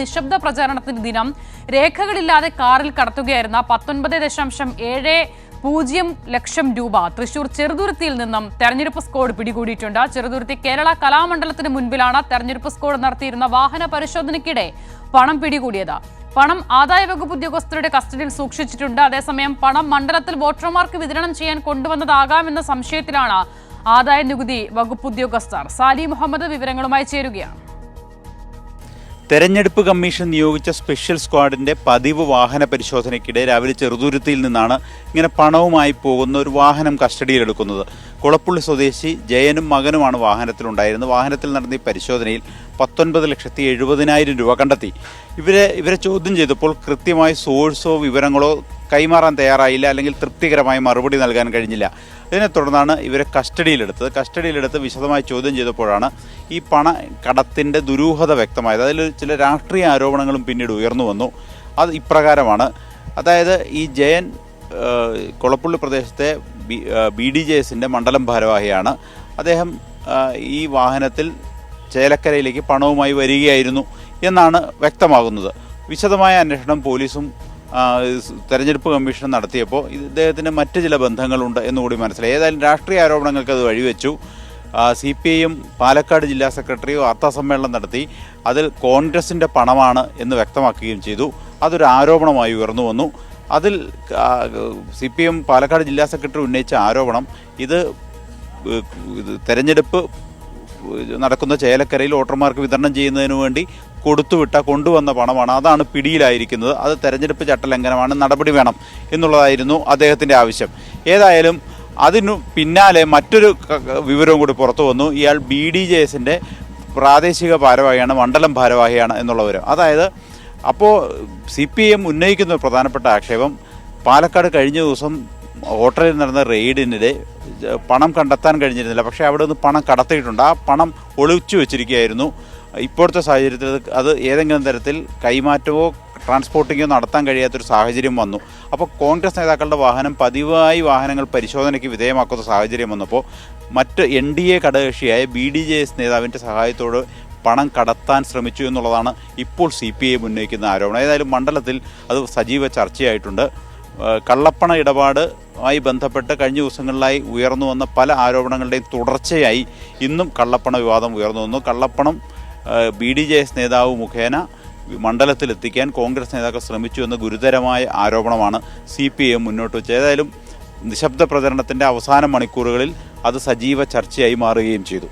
നിശബ്ദ പ്രചാരണത്തിന്റെ ദിനം രേഖകളില്ലാതെ കാറിൽ കടത്തുകയായിരുന്ന 19.70 ലക്ഷം രൂപ തൃശൂർ ചെറുതുരുത്തിയിൽ നിന്നും തെരഞ്ഞെടുപ്പ് സ്ക്വാഡ് പിടികൂടിയിട്ടുണ്ട്. ചെറുതുരുത്തി കേരള കലാമണ്ഡലത്തിന് മുൻപിലാണ് തെരഞ്ഞെടുപ്പ് സ്ക്വാഡ് നടത്തിയിരുന്ന വാഹന പരിശോധനയ്ക്കിടെ പണം പിടികൂടിയത്. പണം ആദായവകുപ്പ് ഉദ്യോഗസ്ഥരുടെ കസ്റ്റഡിയിൽ സൂക്ഷിച്ചിട്ടുണ്ട്. അതേസമയം പണം മണ്ഡലത്തിൽ വോട്ടർമാർക്ക് വിതരണം ചെയ്യാൻ കൊണ്ടുവന്നതാകാമെന്ന സംശയത്തിലാണ് ആദായ നികുതി വകുപ്പ് ഉദ്യോഗസ്ഥർ. സാലി മുഹമ്മദ് വിവരങ്ങളുമായി ചേരുകയാണ്. തെരഞ്ഞെടുപ്പ് കമ്മീഷൻ നിയോഗിച്ച സ്പെഷ്യൽ സ്ക്വാഡിന്റെ പതിവ് വാഹന പരിശോധനയ്ക്കിടെ രാവിലെ ചെറുതുരുത്തിയിൽ നിന്നാണ് ഇങ്ങനെ പണവുമായി പോകുന്ന ഒരു വാഹനം കസ്റ്റഡിയിലെടുക്കുന്നത്. കുളപ്പുള്ളി സ്വദേശി ജയനും മകനുമാണ് വാഹനത്തിലുണ്ടായിരുന്നത്. വാഹനത്തിൽ നടന്ന ഈ പരിശോധനയിൽ 19,70,000 രൂപ കണ്ടെത്തി. ഇവരെ ചോദ്യം ചെയ്തപ്പോൾ കൃത്യമായി സോഴ്സോ വിവരങ്ങളോ കൈമാറാൻ തയ്യാറായില്ല, അല്ലെങ്കിൽ തൃപ്തികരമായ മറുപടി നൽകാൻ കഴിഞ്ഞില്ല. ഇതിനെ തുടർന്നാണ് ഇവരെ കസ്റ്റഡിയിലെടുത്ത് വിശദമായി ചോദ്യം ചെയ്തപ്പോഴാണ് ഈ പണക്കടത്തിൻ്റെ ദുരൂഹത വ്യക്തമായത്. അതിൽ ചില രാഷ്ട്രീയ ആരോപണങ്ങളും പിന്നീട് ഉയർന്നു വന്നു. അത് ഇപ്രകാരമാണ്. അതായത് ഈ ജയൻ കുളപ്പുള്ളി പ്രദേശത്തെ BDJSന്റെ മണ്ഡലം ഭാരവാഹിയാണ്. അദ്ദേഹം ഈ വാഹനത്തിൽ ചേലക്കരയിലേക്ക് പണവുമായി വരികയായിരുന്നു എന്നാണ് വ്യക്തമാകുന്നത്. വിശദമായ അന്വേഷണം പോലീസും തെരഞ്ഞെടുപ്പ് കമ്മീഷൻ നടത്തിയപ്പോൾ ഇദ്ദേഹത്തിന് മറ്റ് ചില ബന്ധങ്ങളുണ്ട് എന്നുകൂടി മനസ്സിലായി. ഏതായാലും രാഷ്ട്രീയ ആരോപണങ്ങൾക്ക് അത് വഴിവെച്ചു. CPIM പാലക്കാട് ജില്ലാ സെക്രട്ടറി വാർത്താസമ്മേളനം നടത്തി അതിൽ കോൺഗ്രസിൻ്റെ പണമാണ് എന്ന് വ്യക്തമാക്കുകയും ചെയ്തു. അതൊരു ആരോപണമായി ഉയർന്നു വന്നു. അതിൽ CPIM പാലക്കാട് ജില്ലാ സെക്രട്ടറി ഉന്നയിച്ച ആരോപണം ഇത് തെരഞ്ഞെടുപ്പ് നടക്കുന്ന ചേലക്കരയിൽ വോട്ടർമാർക്ക് വിതരണം ചെയ്യുന്നതിന് വേണ്ടി കൊണ്ടുവന്ന പണമാണ്, അതാണ് പിടിയിലായിരിക്കുന്നത്, അത് തെരഞ്ഞെടുപ്പ് ചട്ടലംഘനമാണ്, നടപടി വേണം എന്നുള്ളതായിരുന്നു അദ്ദേഹത്തിൻ്റെ ആവശ്യം. ഏതായാലും അതിനു പിന്നാലെ മറ്റൊരു വിവരവും കൂടി പുറത്തു വന്നു. ഇയാൾ BDJSന്റെ പ്രാദേശിക ഭാരവാഹിയാണ്, മണ്ഡലം ഭാരവാഹിയാണ് എന്നുള്ള വിവരം. അതായത് അപ്പോൾ CPIM ഉന്നയിക്കുന്ന ഒരു പ്രധാനപ്പെട്ട ആക്ഷേപം, പാലക്കാട് കഴിഞ്ഞ ദിവസം ഹോട്ടലിൽ നടന്ന റെയ്ഡിനിടെ പണം കണ്ടെത്താൻ കഴിഞ്ഞിരുന്നില്ല, പക്ഷേ അവിടെ നിന്ന് പണം കടത്തിയിട്ടുണ്ട്. ആ പണം ഒളിച്ചു വെച്ചിരിക്കുകയായിരുന്നു. ഇപ്പോഴത്തെ സാഹചര്യത്തിൽ അത് ഏതെങ്കിലും തരത്തിൽ കൈമാറ്റമോ ട്രാൻസ്പോർട്ടിങ്ങോ നടത്താൻ കഴിയാത്തൊരു സാഹചര്യം വന്നു. അപ്പോൾ കോൺഗ്രസ് നേതാക്കളുടെ വാഹനം പതിവായി വാഹനങ്ങൾ പരിശോധനയ്ക്ക് വിധേയമാക്കുന്ന സാഹചര്യം വന്നപ്പോൾ മറ്റ് NDA ഘടകകക്ഷിയായ BDJS നേതാവിൻ്റെ സഹായത്തോട് പണം കടത്താൻ ശ്രമിച്ചു എന്നുള്ളതാണ് ഇപ്പോൾ CPIM ഉന്നയിക്കുന്ന ആരോപണം. ഏതായാലും മണ്ഡലത്തിൽ അത് സജീവ ചർച്ചയായിട്ടുണ്ട്. കള്ളപ്പണ ഇടപാടുമായി ബന്ധപ്പെട്ട് കഴിഞ്ഞ ദിവസങ്ങളിലായി ഉയർന്നു വന്ന പല ആരോപണങ്ങളുടെയും തുടർച്ചയായി ഇന്നും കള്ളപ്പണ വിവാദം ഉയർന്നു വന്നു. കള്ളപ്പണം BDJS നേതാവ് മുഖേന മണ്ഡലത്തിലെത്തിക്കാൻ കോൺഗ്രസ് നേതാക്കൾ ശ്രമിച്ചു എന്ന ഗുരുതരമായ ആരോപണമാണ് CPIM മുന്നോട്ട് വെച്ചത്. ഏതായാലും നിശബ്ദ പ്രചരണത്തിൻ്റെ അവസാന മണിക്കൂറുകളിൽ അത് സജീവ ചർച്ചയായി മാറുകയും ചെയ്തു.